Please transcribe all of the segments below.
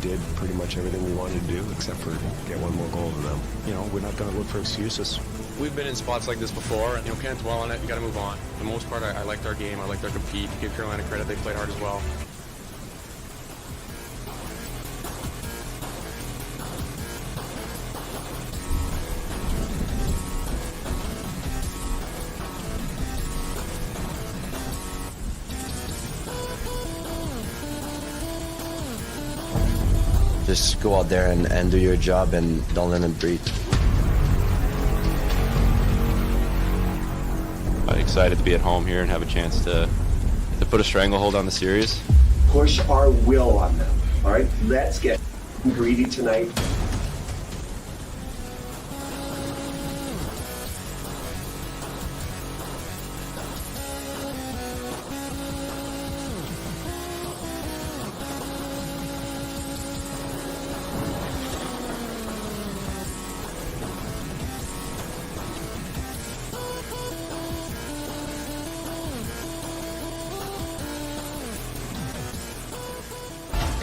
did pretty much everything we wanted to do except for get one more goal than them. We're not going to look for excuses. We've been in spots like this before, and can't dwell on it. You got to move on. For the most part, I liked our game. I liked our compete. Give Carolina credit; they played hard as well. Just go out there and do your job and don't let them breathe. I'm excited to be at home here and have a chance to put a stranglehold on the series. Push our will on them. All right, let's get greedy tonight.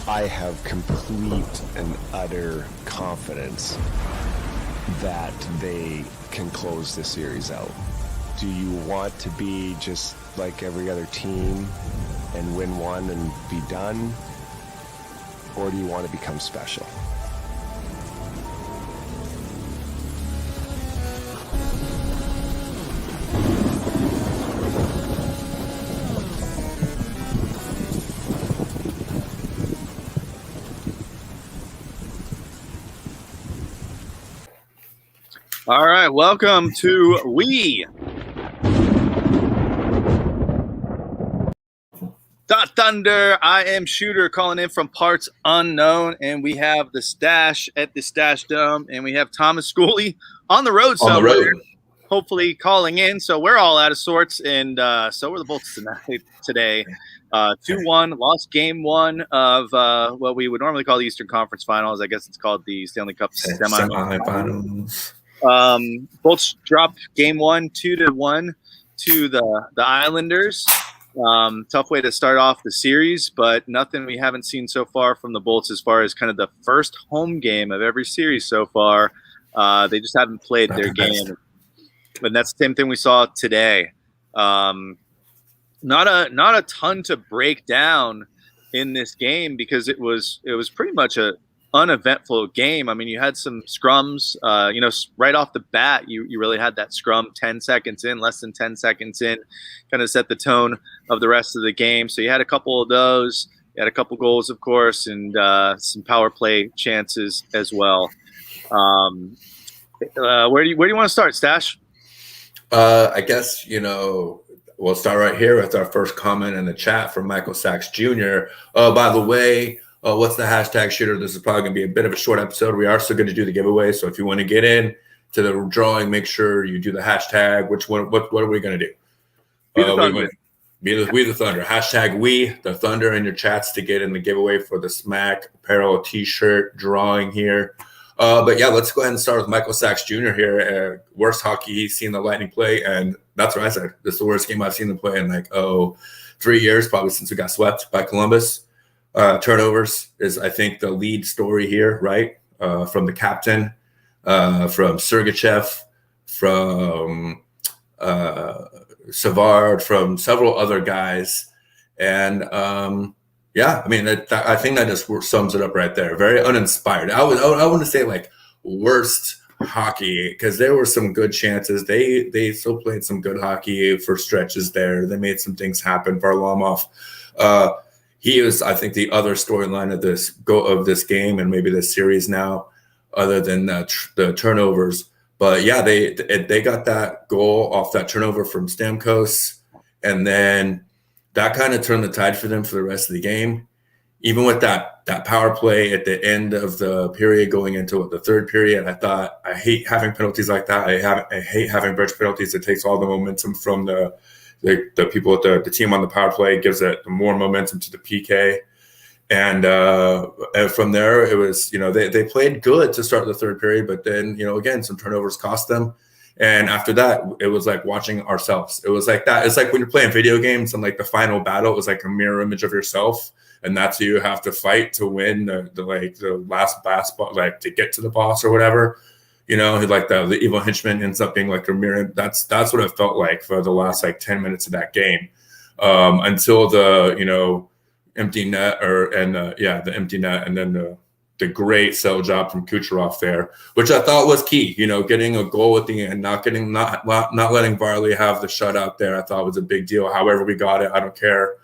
I have complete and utter confidence that they can close this series out. Do you want to be just like every other team and win one and be done? Or do you want to become special? All right, welcome to We Thunder. I am Shooter calling in from parts unknown, and we have the Stash at the Stash Dome, and we have Thomas Schooley on the road somewhere, hopefully calling in. So we're all out of sorts, and so are the Bolts today. 2-1, lost game one of what we would normally call the Eastern Conference Finals. I guess it's called the Stanley Cup Semifinals. Bolts dropped game one 2-1 to the Islanders. Tough way to start off the series, but nothing we haven't seen so far from the Bolts as far as kind of the first home game of every series so far. They just haven't played their game, and that's the same thing we saw today. Not a ton to break down in this game because it was pretty much a uneventful game. I mean, you had some scrums, right off the bat, you really had that scrum 10 seconds in, less than 10 seconds in, kind of set the tone of the rest of the game. So you had a couple of those, you had a couple goals, of course, and some power play chances as well. Where do you want to start, Stash? I guess, we'll start right here with our first comment in the chat from Michael Sachs Jr. By the way, what's the hashtag, Shooter? This is probably going to be a bit of a short episode. We are still going to do the giveaway. So if you want to get in to the drawing, make sure you do the hashtag. What are we going to do? We the Thunder. Hashtag we the Thunder in your chats to get in the giveaway for the Smack apparel t-shirt drawing here. But yeah, let's go ahead and start with Michael Sachs Jr. here. Worst hockey he's seen the Lightning play. And that's what I said. This is the worst game I've seen them play in 3 years, probably since we got swept by Columbus. Turnovers is, I think, the lead story here, right? From the captain, from Sergachev, from Savard, from several other guys. And I mean, I think that just sums it up right there. Very uninspired. I want to say worst hockey because there were some good chances. They still played some good hockey for stretches there. They made some things happen. Varlamov. He is, I think, the other storyline of this game and maybe this series now, other than the turnovers. But yeah, they got that goal off that turnover from Stamkos, and then that kind of turned the tide for them for the rest of the game. Even with that power play at the end of the period going into the third period, I thought, I hate having penalties like that. I hate having bench penalties. It takes all the momentum from the people at the team on the power play, gives it more momentum to the PK. And from there, it was, they played good to start the third period, but then, again, some turnovers cost them. And after that, it was like watching ourselves. It was like that. It's like when you're playing video games and like the final battle is like a mirror image of yourself. And that's who you have to fight to win the last boss, like to get to the boss or whatever. You know, like the evil henchman ends up being like a mirror. That's what it felt like for the last like 10 minutes of that game, until the empty net the empty net, and then the great sell job from Kucherov there, which I thought was key. Getting a goal at the end, not letting Varley have the shutout there. I thought was a big deal. However we got it, I don't care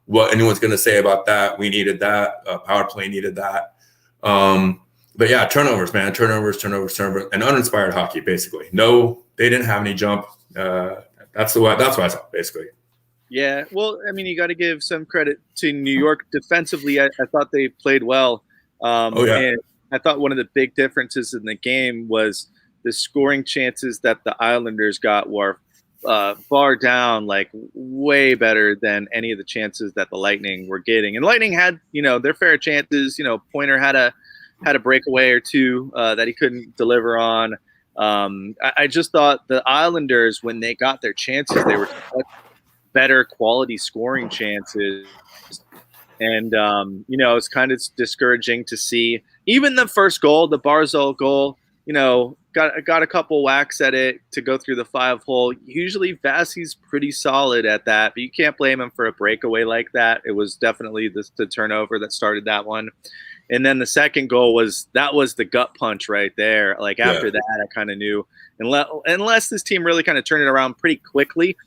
what anyone's going to say about that. We needed that. Power play needed that. But yeah, turnovers, man, turnovers, and uninspired hockey, basically. No, they didn't have any jump. That's what I saw, basically. Yeah, well, I mean, you got to give some credit to New York defensively. I thought they played well. And I thought one of the big differences in the game was the scoring chances that the Islanders got were far down, like way better than any of the chances that the Lightning were getting. And Lightning had, their fair chances. Pointer had a breakaway or two that he couldn't deliver on. I just thought the Islanders, when they got their chances, they were such better quality scoring chances. And, it's kind of discouraging to see even the first goal, the Barzal goal, got a couple whacks at it to go through the 5-hole. Usually Vasi's pretty solid at that, but you can't blame him for a breakaway like that. It was definitely the turnover that started that one. And then the second goal was the gut punch right there. Like after that, I kind of knew unless this team really kind of turned it around pretty quickly,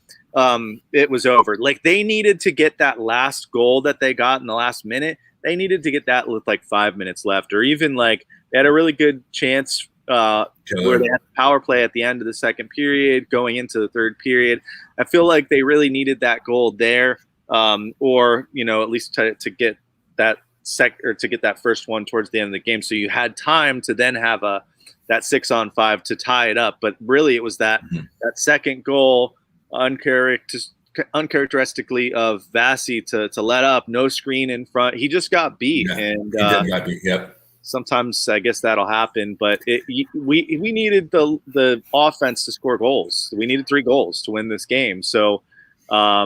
it was over. Like they needed to get that last goal that they got in the last minute. They needed to get that with like 5 minutes left, or even like they had a really good chance where they had power play at the end of the second period going into the third period. I feel like they really needed that goal there, or at least to get that to get that first one towards the end of the game. So you had time to then have that 6-on-5 to tie it up. But really it was that second goal uncharacteristically of Vasi to let up, no screen in front. He just got beat. Yeah, and he did got beat. Yep. Sometimes I guess that'll happen, but we needed the offense to score goals. We needed 3 goals to win this game. So, I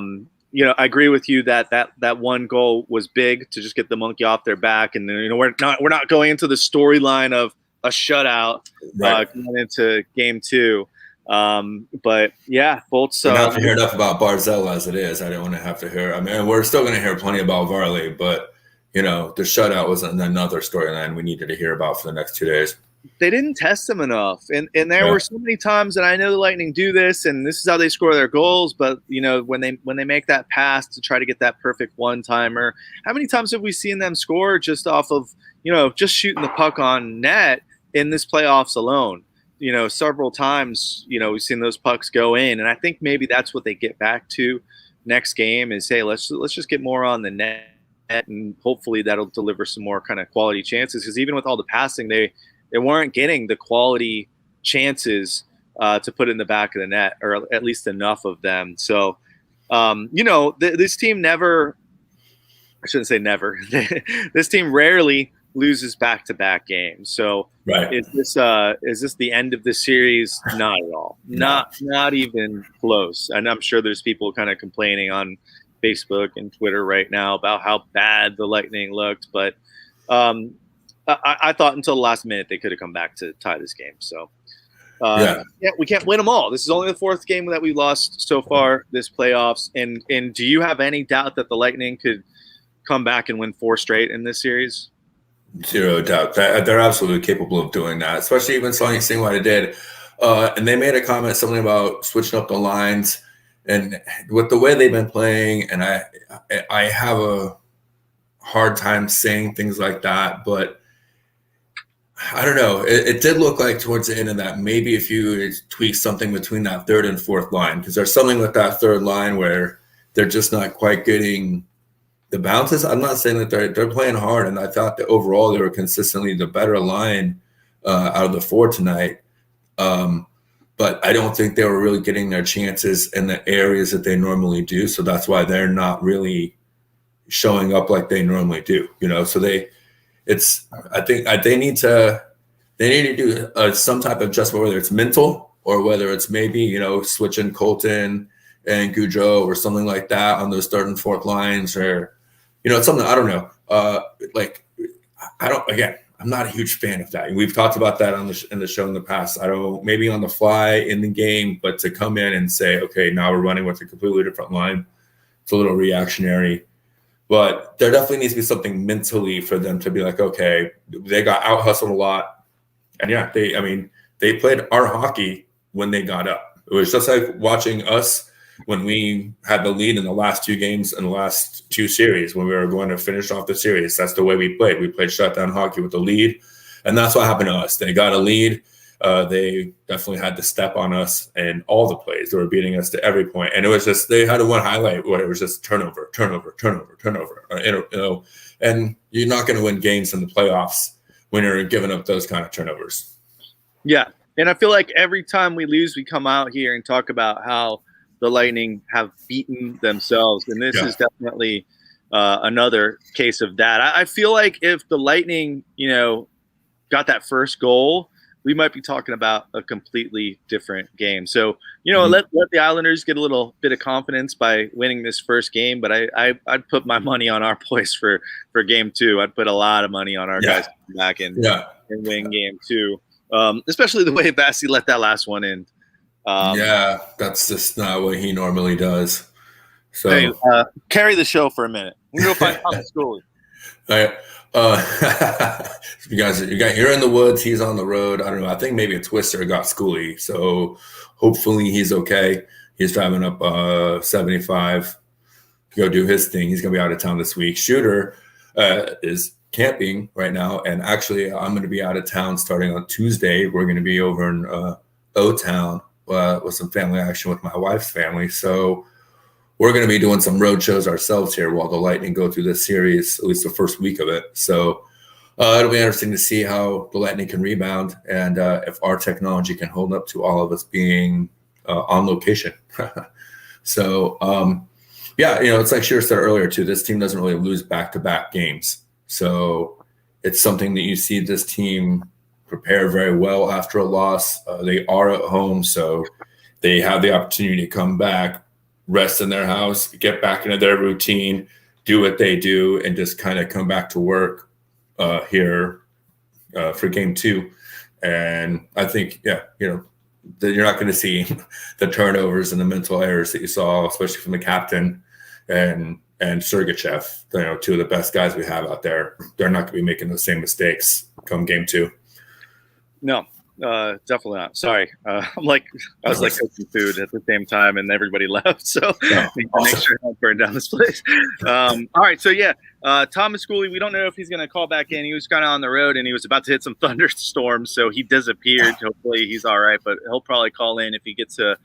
agree with you that one goal was big to just get the monkey off their back, and then we're not going into the storyline of a shutout going into game 2. But yeah, Bolts. We're not to hear enough about Barzal as it is. I don't want to have to hear. I mean, we're still going to hear plenty about Varley, but the shutout was another storyline we needed to hear about for the next 2 days. They didn't test him enough, and there were so many times, and I know the Lightning do this, and this is how they score their goals. But when they make that pass to try to get that perfect one-timer, how many times have we seen them score just off of just shooting the puck on net in this playoffs alone? Several times we've seen those pucks go in, and I think maybe that's what they get back to next game is, hey, let's just get more on the net, and hopefully that'll deliver some more kind of quality chances. Because even with all the passing, they weren't getting the quality chances to put in the back of the net, or at least enough of them. So, this team never – I shouldn't say never. This team rarely loses back-to-back games. So is this the end of the series? Not at all. Not even close. And I'm sure there's people kind of complaining on Facebook and Twitter right now about how bad the Lightning looked. But I thought until the last minute they could have come back to tie this game. So, we can't win them all. This is only the 4th game that we lost so far this playoffs. And do you have any doubt that the Lightning could come back and win 4 straight in this series? Zero doubt. They're absolutely capable of doing that, especially even seeing what I did. And they made a comment, something about switching up the lines. And with the way they've been playing, and I have a hard time saying things like that, but I don't know. It did look like towards the end of that, maybe if you tweak something between that 3rd and 4th line, because there's something with that 3rd line where they're just not quite getting the bounces. I'm not saying that they're playing hard, and I thought that overall they were consistently the better line out of the 4 tonight. But I don't think they were really getting their chances in the areas that they normally do. So that's why they're not really showing up like they normally do. So I think they need to do some type of adjustment, whether it's mental or whether it's maybe, switching Colton and Goudreau or something like that on those third and fourth lines, or, it's something, I don't know. I'm not a huge fan of that. We've talked about that in the show in the past. I don't, maybe on the fly in the game, but to come in and say, okay, now we're running with a completely different line, it's a little reactionary. But there definitely needs to be something mentally for them to be like, okay, they got out hustled a lot. And yeah, they played our hockey when they got up. It was just like watching us when we had the lead in the last two games in the last two series, when we were going to finish off the series. That's the way we played. We played shutdown hockey with the lead. And that's what happened to us. They got a lead. They definitely had to step on us in all the plays. They were beating us to every point. And it was just, they had one highlight where it was just turnover. And you're not going to win games in the playoffs when you're giving up those kind of turnovers. Yeah. And I feel like every time we lose, we come out here and talk about how the Lightning have beaten themselves. And this is definitely another case of that. I feel like if the Lightning, got that first goal, we might be talking about a completely different game. So, let the Islanders get a little bit of confidence by winning this first game. But I'd put my money on our boys for game two. I'd put a lot of money on our guys to come back and win game two. Especially the way Bassey let that last one in. That's just not what he normally does. So hey, carry the show for a minute. We go find Thomas Schooley. All right. You're in the woods. He's on the road. I don't know. I think maybe a twister got Schooley. So hopefully he's okay. He's driving up 75 to go do his thing. He's going to be out of town this week. Shooter is camping right now. And actually, I'm going to be out of town starting on Tuesday. We're going to be over in O-Town with some family action with my wife's family. So we're going to be doing some road shows ourselves here while the Lightning go through this series, at least the first week of it. So it'll be interesting to see how the Lightning can rebound and if our technology can hold up to all of us being on location. So, it's like Shearer said earlier, too. This team doesn't really lose back-to-back games. So it's something that you see this team prepare very well after a loss. They are at home, so they have the opportunity to come back, rest in their house, get back into their routine, do what they do, and just kind of come back to work here for game two. And I think, that you're not going to see the turnovers and the mental errors that you saw, especially from the captain and Sergachev, two of the best guys we have out there. They're not going to be making those same mistakes come game two. No, definitely not. Sorry. I was like cooking food at the same time and everybody left. So make sure I don't burn down this place. All right. So Thomas Schooley, we don't know if he's going to call back in. He was kind of on the road and he was about to hit some thunderstorms. So he disappeared. Hopefully he's all right, but he'll probably call in if he gets a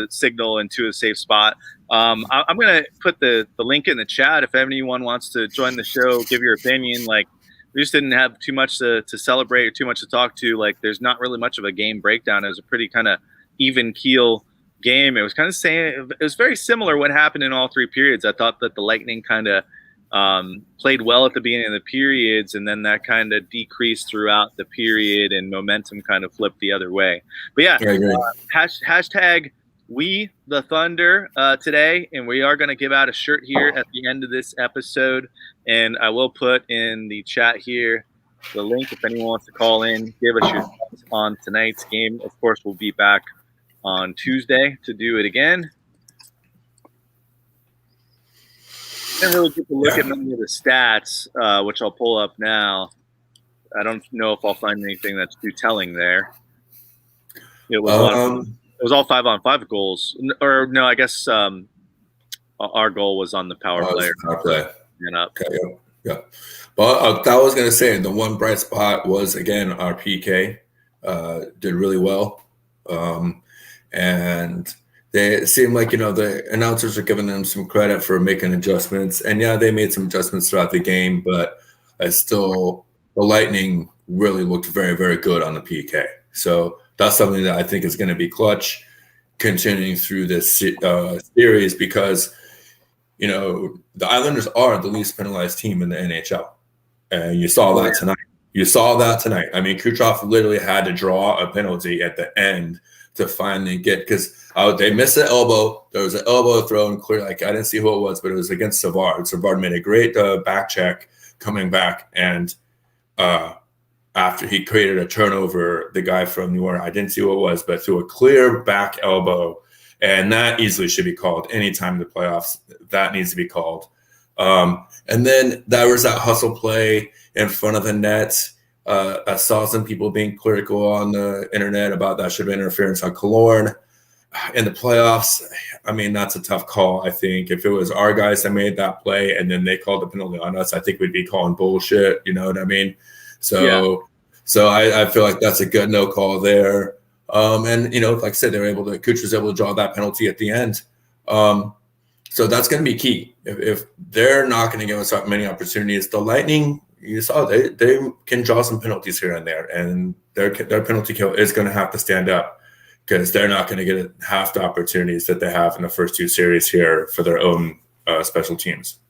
signal into a safe spot. I'm going to put the link in the chat. If anyone wants to join the show, give your opinion, we just didn't have too much to celebrate or too much to talk to. There's not really much of a game breakdown. It was a pretty kind of even keel game. It was kind of it was very similar what happened in all three periods. I thought that the Lightning kind of played well at the beginning of the periods, and then that kind of decreased throughout the period, and momentum kind of flipped the other way. But hashtag We the Thunder today, and we are going to give out a shirt here at the end of this episode. And I will put in the chat here the link if anyone wants to call in, give us your thoughts on tonight's game. Of course, we'll be back on Tuesday to do it again. I didn't really get to look at many of the stats, which I'll pull up now. I don't know if I'll find anything that's too telling there. It was all 5-on-5 goals. Or no, I guess our goal was on the power play. Okay, yeah. But I was going to say the one bright spot was, again, our PK did really well. And it seemed like, the announcers are giving them some credit for making adjustments. And, they made some adjustments throughout the game. But the Lightning really looked very, very good on the PK. So that's something that I think is going to be clutch continuing through this series because, the Islanders are the least penalized team in the NHL. And you saw that tonight. I mean, Kucherov literally had to draw a penalty at the end to finally get, because they missed the elbow. There was an elbow thrown clear. Like, I didn't see who it was, but it was against Savard. Savard made a great back check coming back, and after he created a turnover, the guy from New Orleans, I didn't see who it was, but threw a clear back elbow, and that easily should be called anytime in the playoffs. That needs to be called. And then there was that hustle play in front of the net. I saw some people being critical on the internet about that should have been interference on Killorn in the playoffs. I mean, that's a tough call. I think if it was our guys that made that play and then they called the penalty on us, I think we'd be calling bullshit. You know what I mean? So I feel like that's a good no call there. And, you know, like I said, Kuch was able to draw that penalty at the end. So that's going to be key. If they're not going to give us many opportunities, the Lightning, you saw they can draw some penalties here and there, and their penalty kill is going to have to stand up because they're not going to get half the opportunities that they have in the first two series here for their own special teams.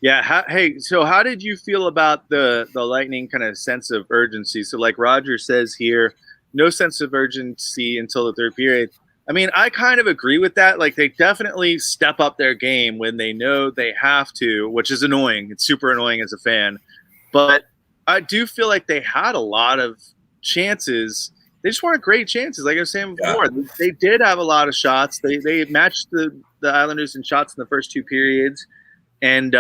Yeah. So how did you feel about the Lightning kind of sense of urgency? So like Roger says here, no sense of urgency until the third period. I mean, I kind of agree with that. Like, they definitely step up their game when they know they have to, which is annoying. It's super annoying as a fan. But I do feel like they had a lot of chances. They just weren't great chances. Like I was saying before, they did have a lot of shots. They matched the Islanders in shots in the first two periods. And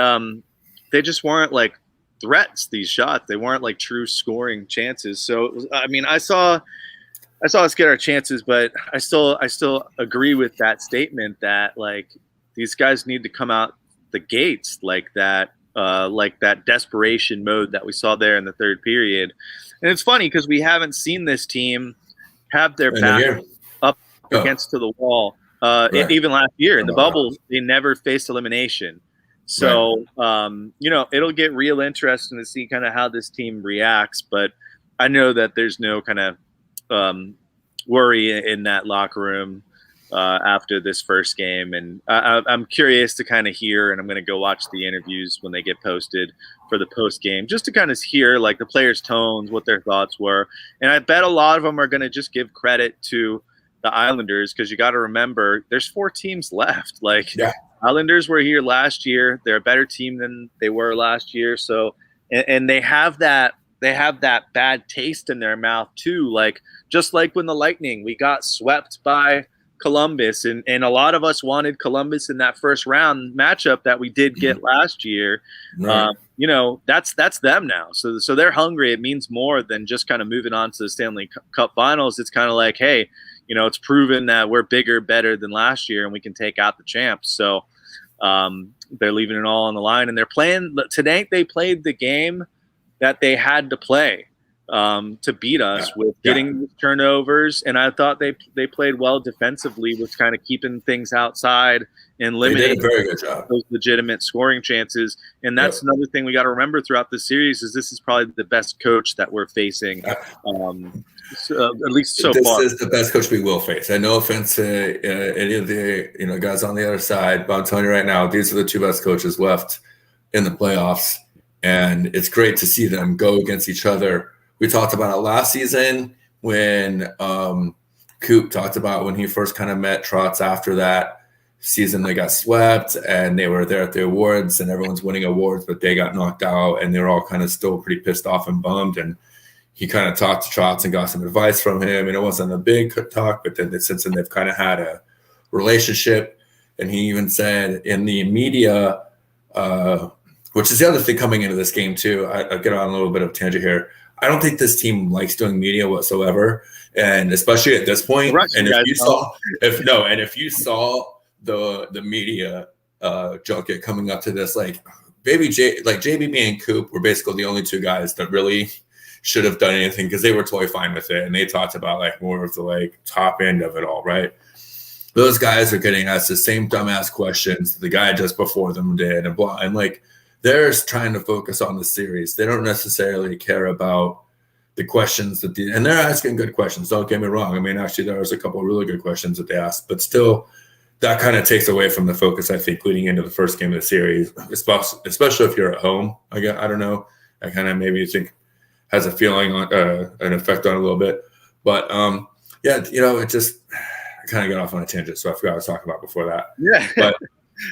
they just weren't, like, threats, these shots. They weren't, like, true scoring chances. So, I mean, I saw us get our chances, but I still agree with that statement that, like, these guys need to come out the gates like that desperation mode that we saw there in the third period. And it's funny because we haven't seen this team have their back up against to the wall. Even last year in the bubble, they never faced elimination. So, you know, it'll get real interesting to see kind of how this team reacts. But I know that there's no kind of worry in that locker room after this first game. And I'm curious to kind of hear, and I'm going to go watch the interviews when they get posted for the post game, just to kind of hear like the players' tones, what their thoughts were. And I bet a lot of them are going to just give credit to the Islanders, because you got to remember there's 4 teams left. Like, Islanders were here last year. They're a better team than they were last year. So, and they have that bad taste in their mouth too. Like, just like when the Lightning, we got swept by Columbus, and a lot of us wanted Columbus in that first round matchup that we did get last year. You know, that's them now. So they're hungry. It means more than just kind of moving on to the Stanley Cup Finals. It's kind of like, hey, you know, it's proven that we're bigger, better than last year, and we can take out the champs. So they're leaving it all on the line, and they're playing today. They played the game that they had to play to beat us with getting turnovers. And I thought they played well defensively with kind of keeping things outside and limiting a very good job. Those legitimate scoring chances. And that's another thing we got to remember throughout the series is this is probably the best coach that we're facing, at least so far. This is the best coach we will face. And no offense to any of the guys on the other side, but I'm telling you right now, these are the 2 best coaches left in the playoffs. And it's great to see them go against each other. We talked about it last season when Coop talked about when he first kind of met Trotz after that season. They got swept and they were there at the awards and everyone's winning awards, but they got knocked out and they were all kind of still pretty pissed off and bummed. And he kind of talked to Trotz and got some advice from him. And it wasn't a big talk, but then since then they've kind of had a relationship. And he even said in the media, which is the other thing coming into this game too. I'll get on a little bit of tangent here. I don't think this team likes doing media whatsoever, and especially at this point. And if you saw the media junket coming up to this, like JBB and Coop were basically the only 2 guys that really should have done anything because they were totally fine with it, and they talked about like more of the like top end of it all, right? Those guys are getting asked the same dumbass questions the guy just before them did, and blah, and like. They're trying to focus on the series. They don't necessarily care about the questions and they're asking good questions. Don't get me wrong. I mean, actually, there was a couple of really good questions that they asked, but still, that kind of takes away from the focus. I think leading into the first game of the series, especially if you're at home. I don't know. I kind of maybe think has a feeling on an effect on it a little bit, but Yeah, it just I kind of got off on a tangent, so I forgot what I was talking about before that. Yeah.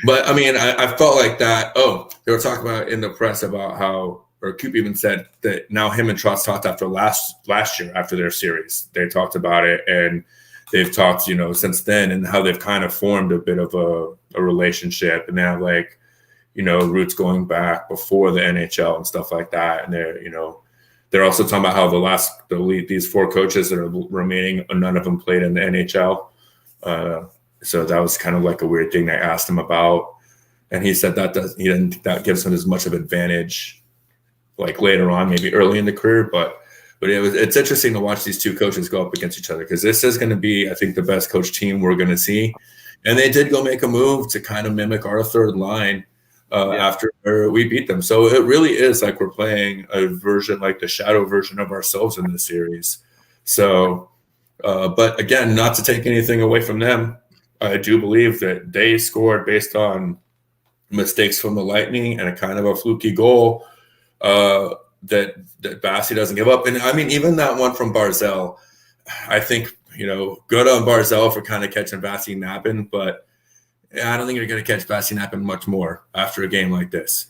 But I mean, I felt like that. Oh, they were talking about in the press about how, or Coop even said that now him and Trotz talked after last year after their series. They talked about it, and they've talked, since then, and how they've kind of formed a bit of a relationship, and they have like, roots going back before the NHL and stuff like that. And they're also talking about how these 4 coaches that are remaining, none of them played in the NHL. So that was kind of like a weird thing they asked him about. And he said that gives him as much of an advantage like later on, maybe early in the career. But it's interesting to watch these 2 coaches go up against each other, because this is going to be, I think, the best coach team we're going to see. And they did go make a move to kind of mimic our third line after we beat them. So it really is like we're playing a version, like the shadow version of ourselves in this series. So, but again, not to take anything away from them, I do believe that they scored based on mistakes from the Lightning and a kind of a fluky goal that Bassey doesn't give up. And I mean, even that one from Barzell, I think, good on Barzell for kind of catching Bassey napping, but I don't think you're going to catch Bassey napping much more after a game like this,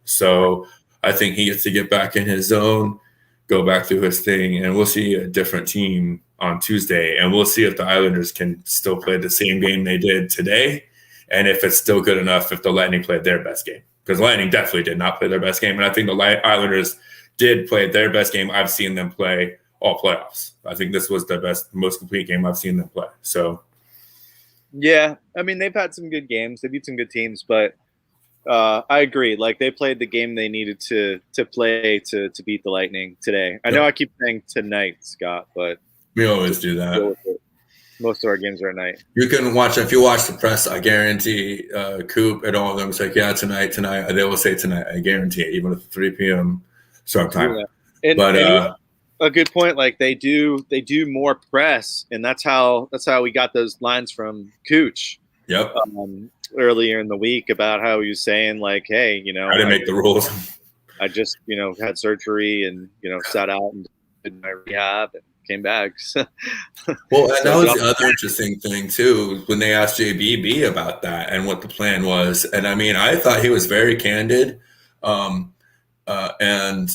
So I think he gets to get back in his zone, go back through his thing, and we'll see a different team on Tuesday, and we'll see if the Islanders can still play the same game they did today, and if it's still good enough if the Lightning played their best game, because Lightning definitely did not play their best game, and I think the Islanders did play their best game I've seen them play all playoffs. I think this was the best, most complete game I've seen them play. So, yeah, I mean, they've had some good games. They beat some good teams, but I agree. Like, they played the game they needed to play to beat the Lightning today. I know I keep saying tonight, Scott, but we always do that. Most of our games are at night. You can watch, if you watch the press, I guarantee Coop and all of them, it's like, yeah, tonight. They will say tonight. I guarantee it, even at 3 p.m. start time. Yeah. And a good point. Like, they do more press, and that's how we got those lines from Cooch. Yep. Earlier in the week about how he was saying, like, hey, I didn't make the rules. I just, had surgery and, sat out and did my rehab and came back. Well, and that was the other interesting thing too, when they asked JBB about that and what the plan was. And I mean, I thought he was very candid. And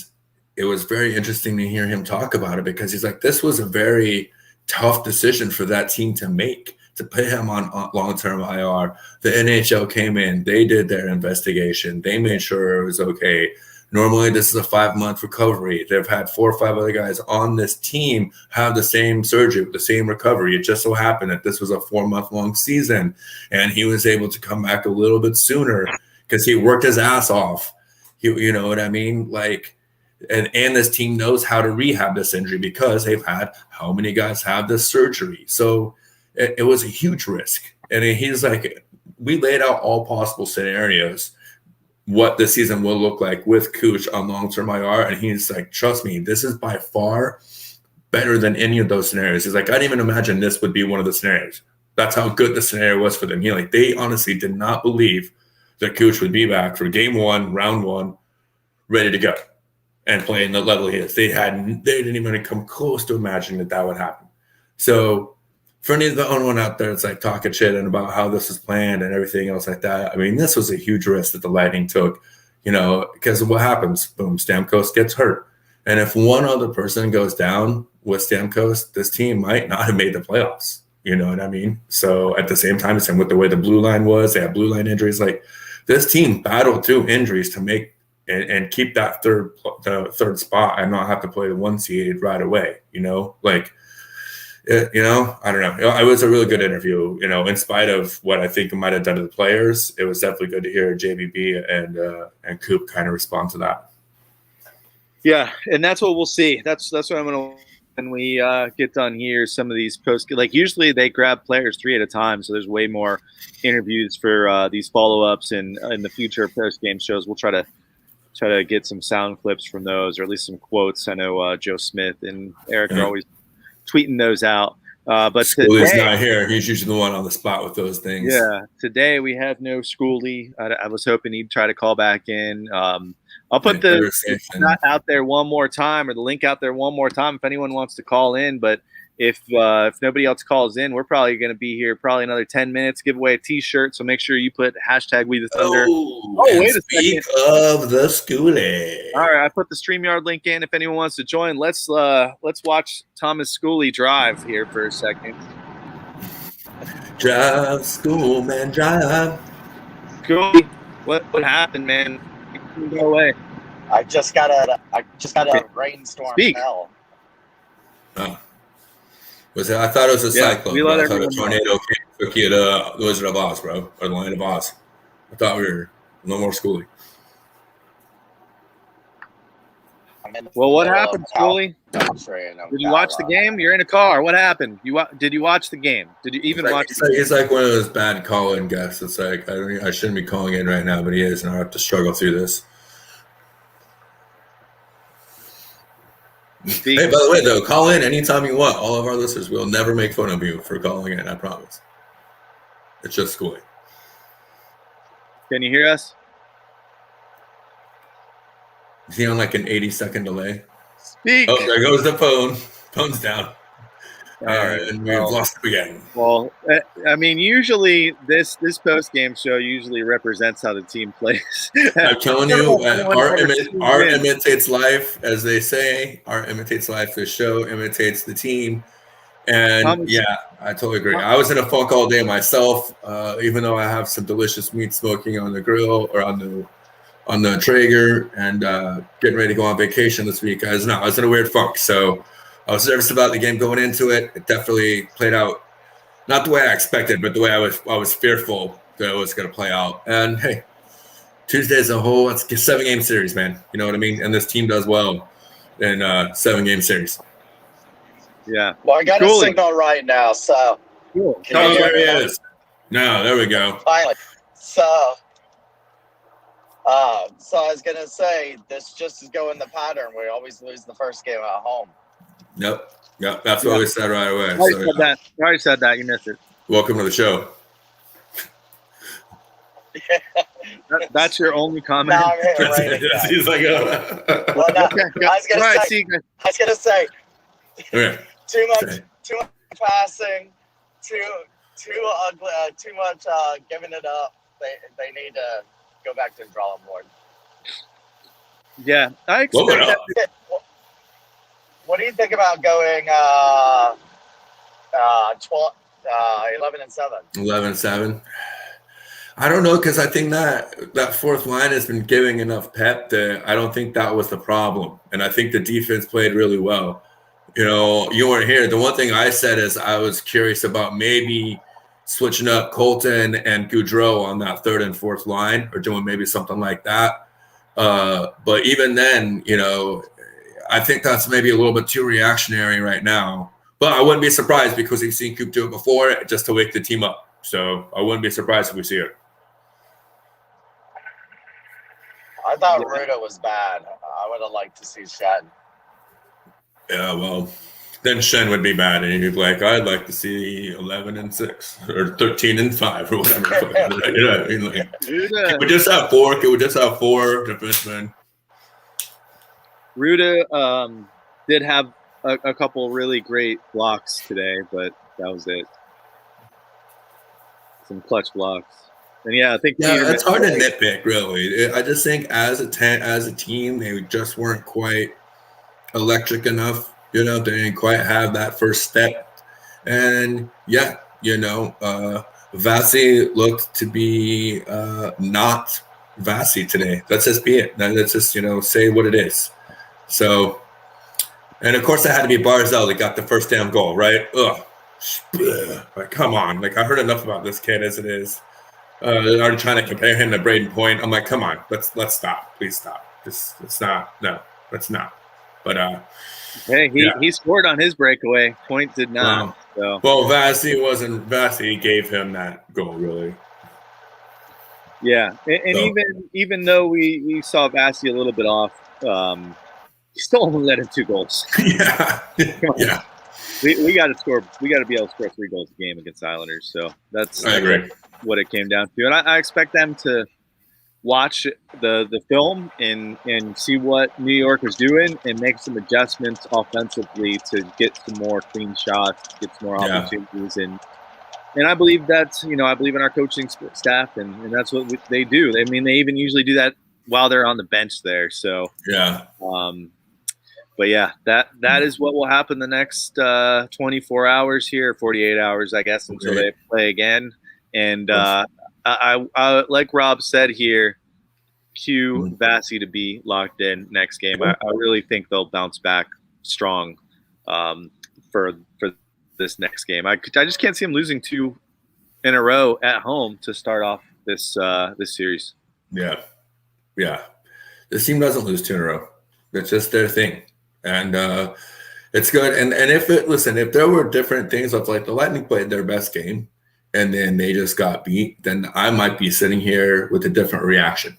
it was very interesting to hear him talk about it, because he's like, this was a very tough decision for that team to make, to put him on long-term IR. The NHL came in, they did their investigation, they made sure it was okay. Normally, this is a 5-month recovery. They've had 4 or 5 other guys on this team have the same surgery, the same recovery. It just so happened that this was a 4-month-long season, and he was able to come back a little bit sooner because he worked his ass off. You know what I mean? Like, and this team knows how to rehab this injury because they've had how many guys have this surgery. So it was a huge risk. And he's like, we laid out all possible scenarios, what the season will look like with Cooch on long-term IR. And he's like, trust me, this is by far better than any of those scenarios. He's like, I didn't even imagine this would be one of the scenarios. That's how good the scenario was for them. They honestly did not believe that Cooch would be back for game 1, round 1, ready to go and playing the level he is. They didn't even come close to imagining that would happen. So for any of the one out there, it's like talking shit and about how this was planned and everything else like that. I mean, this was a huge risk that the Lightning took, because of what happens. Boom, Stamkos gets hurt. And if one other person goes down with Stamkos, this team might not have made the playoffs. You know what I mean? So at the same time, it's with the way the blue line was, they had blue line injuries. Like, this team battled through injuries to make and keep that third spot and not have to play the 1 seed right away. I don't know. It was a really good interview, in spite of what I think it might have done to the players. It was definitely good to hear JBB and Coop kind of respond to that. Yeah, and that's what we'll see. That's what I'm going to, when we get done here, some of these posts, like, usually they grab players 3 at a time. So there's way more interviews for these follow-ups, and in the future post-game shows, we'll try to get some sound clips from those, or at least some quotes. I know Joe Smith and Eric are always tweeting those out. But Schooley's not here. He's usually the one on the spot with those things. Yeah. Today we have no Schooley. I was hoping he'd try to call back in. I'll put the shot out there one more time, or the link out there one more time if anyone wants to call in. But if nobody else calls in, we're probably going to be here probably another 10 minutes. Give away a T-shirt, so make sure you put hashtag We the Thunder. Wait a second. Of the schoolie. All right, I put the StreamYard link in. If anyone wants to join, let's watch Thomas Schooley drive here for a second. Drive, school man, drive. Schooley, what happened, man? Go away. I just got a rainstorm Speak. hell. Oh. I thought it was a cyclone. we Bro. let I thought a everyone tornado took you to the Wizard of Oz, bro, or the Land of Oz. I thought we were no more schooling. Well, what happened, Schooley? Did you watch the game? You're in a car. What happened? Did you watch the game? Did you even watch? He's like one of those bad call-in guests. It's like I shouldn't be calling in right now, but he is, and I have to struggle through this. Hey, by the way, though, call in anytime you want. All of our listeners will never make fun of you for calling in. I promise. It's just schooling. Can you hear us? Is he on like an 80-second delay? Speak. Oh, there goes the phone. Phone's down. All right, and we've lost it again. Well, I mean, usually this post game show usually represents how the team plays. I'm telling you, art imitates life, as they say. Art imitates life. The show imitates the team. And yeah, I totally agree. I was in a funk all day myself, even though I have some delicious meat smoking on the grill or on the Traeger, and getting ready to go on vacation this week. I was in a weird funk, so I was nervous about the game going into it. It definitely played out not the way I expected, but the way I was fearful that it was going to play out. And hey, Tuesday as a whole, it's a 7-game series, man. You know what I mean? And this team does well in 7-game series. Yeah. Well, I got a signal right now, so. Cool. There he is. No, there we go. Finally. So I was going to say, this just is going the pattern. We always lose the first game at home. Yep. That's what we said right away. I already said that. You missed it. Welcome to the show. That's your only comment. No, right, He's like, well, no, Okay. I was gonna say, okay. too much passing, too ugly, too much giving it up. They need to go back to the drawing board. Yeah, I expect that. What do you think about going 11-7? 11-7. I don't know, because I think that fourth line has been giving enough pep that I don't think that was the problem. And I think the defense played really well. You know, you weren't here. The one thing I said is I was curious about maybe switching up Colton and Goudreau on that third and fourth line, or doing maybe something like that. But even then, you know, I think that's maybe a little bit too reactionary right now. But I wouldn't be surprised, because we've seen Coop do it before, just to wake the team up. So I wouldn't be surprised if we see it. I thought Ruda was bad. I would have liked to see Shen. Yeah, well, then Shen would be bad, and he'd be like, "I'd like to see 11-6 or 13-5 or whatever." You know, I mean, like, it would just have four. It would just have 4 defensemen. Ruda did have a couple really great blocks today, but that was it. Some clutch blocks. And yeah, I think it's hard to nitpick, really. I just think as a team, they just weren't quite electric enough. You know, they didn't quite have that first step. And yeah, you know, Vasi looked to be not Vasi today. Let's just be it. Let's just, you know, say what it is. So, and of course, it had to be Barzal that got the first damn goal, right? Ugh. Like, come on. Like, I heard enough about this kid as it is. They're already trying to compare him to Braden Point. I'm like, come on. Let's stop. Please stop. Let's not. But hey, he scored on his breakaway. Point did not. Well, Vasi wasn't. Vasi gave him that goal, really. Yeah, and even though we saw Vasi a little bit off, he still only let in 2 goals. Yeah. Yeah. We got to score. We got to be able to score 3 goals a game against Islanders. So that's I agree. What it came down to, and I expect them to watch the film and see what New York is doing and make some adjustments offensively to get some more clean shots, get some more opportunities, and I believe that's I believe in our coaching staff, and that's what they do. I mean, they even usually do that while they're on the bench there. So but yeah, that is what will happen the next 24 hours here, 48 hours, I guess, until they play again. And I like Rob said here, cue Vasi to be locked in next game. I really think they'll bounce back strong for this next game. I just can't see them losing 2 in a row at home to start off this series. Yeah. This team doesn't lose 2 in a row. That's just their thing. And it's good. And if there were different things of like the Lightning played their best game and then they just got beat, then I might be sitting here with a different reaction.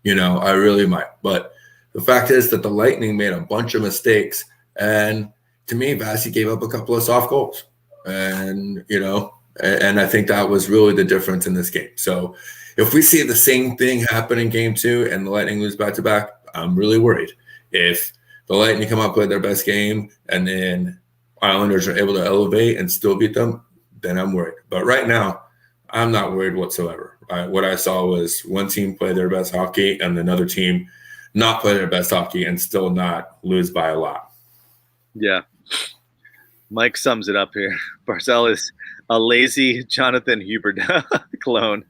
I really might. But the fact is that the Lightning made a bunch of mistakes. And to me, Vasi gave up a couple of soft goals. And, and I think that was really the difference in this game. So if we see the same thing happen in game 2 and the Lightning lose back-to-back, I'm really worried. If the Lightning come out, play their best game, and then Islanders are able to elevate and still beat them, then I'm worried. But right now, I'm not worried whatsoever. What I saw was one team play their best hockey and another team not play their best hockey and still not lose by a lot. Yeah. Mike sums it up here. Barzal is a lazy Jonathan Hubert clone.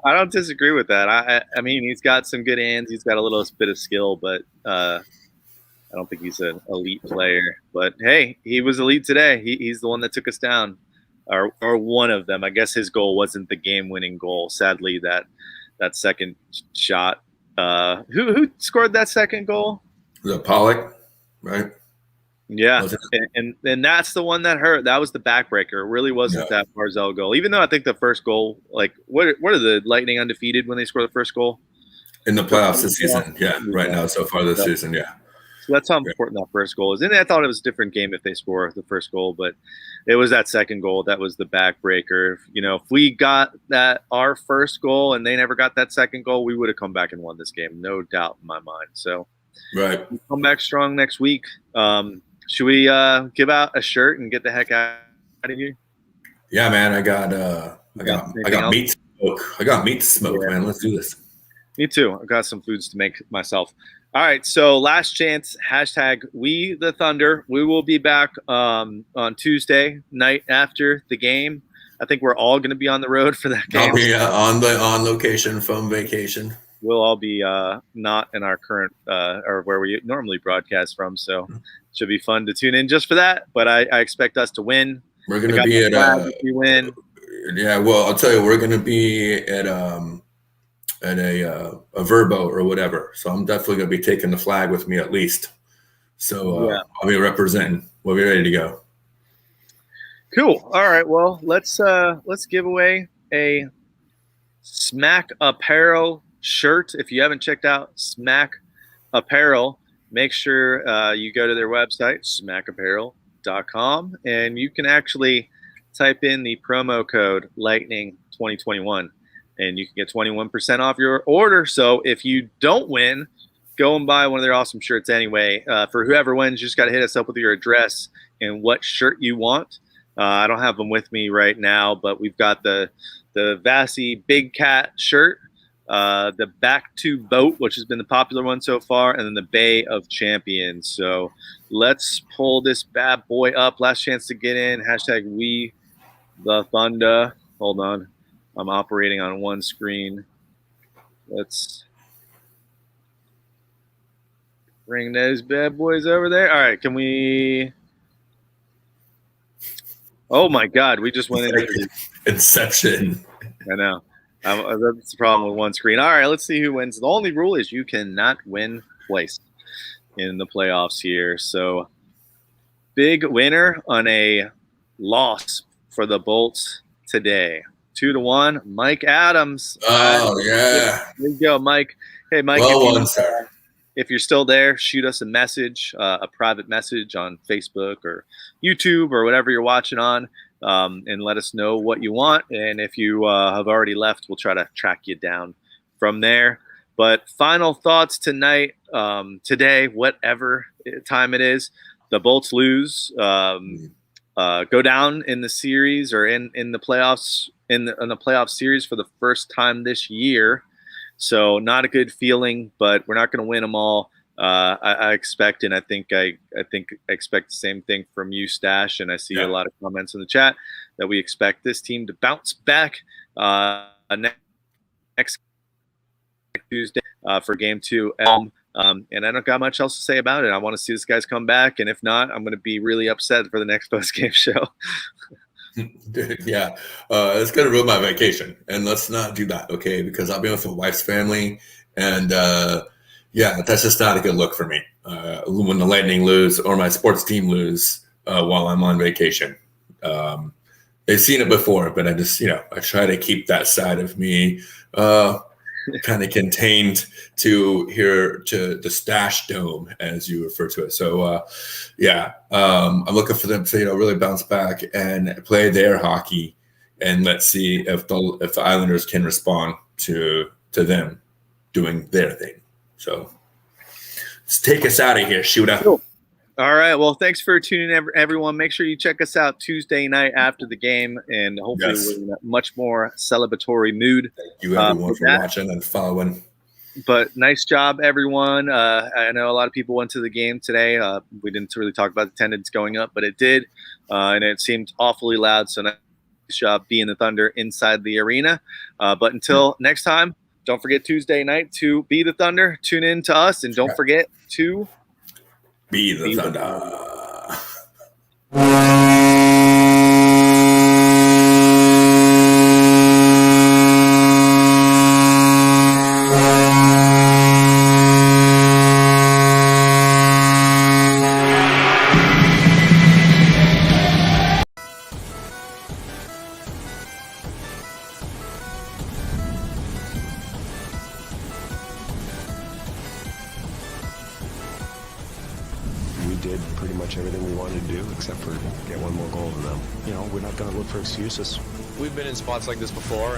I don't disagree with that. I mean, he's got some good hands. He's got a little bit of skill, but I don't think he's an elite player. But, hey, he was elite today. He's the one that took us down, or one of them. I guess his goal wasn't the game-winning goal. Sadly, that second shot. Who scored that second goal? Was it Pollock, right? Yeah, and that's the one that hurt. That was the backbreaker. It really wasn't that Barzal goal. Even though I think the first goal, like, what are the Lightning undefeated when they score the first goal? In the playoffs this season, right now so far this season, So that's how important that first goal is. And I thought it was a different game if they score the first goal, but it was that second goal that was the backbreaker. If we got our first goal and they never got that second goal, we would have come back and won this game, no doubt in my mind. So we'll come back strong next week. Should we give out a shirt and get the heck out of here? Yeah, man. I got meat to smoke. I got meat to smoke, man. Let's do this. Me too. I've got some foods to make myself. All right. So last chance, #WeTheThunder. We will be back on Tuesday night after the game. I think we're all going to be on the road for that game. I'll be on location from vacation. We'll all be not in our current or where we normally broadcast from. So it should be fun to tune in just for that. But I expect us to win. We're going to be at if we win. Yeah, well, I'll tell you, we're going to be at a Verbo or whatever. So I'm definitely going to be taking the flag with me at least. So I'll be representing. We'll be ready to go. Cool. All right. Well, let's give away a Smack Apparel shirt. If you haven't checked out Smack Apparel, make sure you go to their website, smackapparel.com, and you can actually type in the promo code Lightning 2021 and you can get 21% off your order. So if you don't win, go and buy one of their awesome shirts anyway. For whoever wins, you just got to hit us up with your address and what shirt you want. I don't have them with me right now, but we've got the Vasi Big Cat shirt, the Back to Boat, which has been the popular one so far, and then the Bay of Champions. So let's pull this bad boy up. Last chance to get in. #WeTheThunder. Hold on. I'm operating on one screen. Let's bring those bad boys over there. All right, can we? Oh my God, we just went into Inception. I know. That's the problem with one screen. All right, let's see who wins. The only rule is you cannot win twice in the playoffs here. So big winner on a loss for the Bolts today. 2-1, Mike Adams. Oh, yeah. There you go, Mike. Hey, Mike, if you're still there, shoot us a message, a private message on Facebook or YouTube or whatever you're watching on, and let us know what you want. And if you have already left, we'll try to track you down from there. But final thoughts tonight, today, whatever time it is, the Bolts lose, go down in the series or in the playoffs in the playoff series for the first time this year. So not a good feeling, but we're not going to win them all. I expect, and I think I expect the same thing from you, Stash. And I see a lot of comments in the chat that we expect this team to bounce back next Tuesday for Game 2. And I don't got much else to say about it. I want to see these guys come back, and if not, I'm going to be really upset for the next post-game show. Yeah, it's going to ruin my vacation, and let's not do that, okay? Because I'll be with my wife's family, and that's just not a good look for me when the Lightning lose or my sports team lose while I'm on vacation. They've seen it before, but I just, I try to keep that side of me kind of contained to here to the Stash Dome, as you refer to it. So, I'm looking for them to really bounce back and play their hockey, and let's see if the Islanders can respond to them doing their thing. So, let's take us out of here, Shooter. Cool. All right. Well, thanks for tuning in, everyone. Make sure you check us out Tuesday night after the game, and hopefully we're in a much more celebratory mood. Thank you, everyone, for watching and following. But nice job, everyone. I know a lot of people went to the game today. We didn't really talk about attendance going up, but it did, and it seemed awfully loud. So nice job being the Thunder inside the arena. But until next time, don't forget Tuesday night to be the Thunder. Tune in to us, and don't forget to be the Thunder. Did pretty much everything we wanted to do except for get one more goal than them. We're not going to look for excuses. We've been in spots like this before,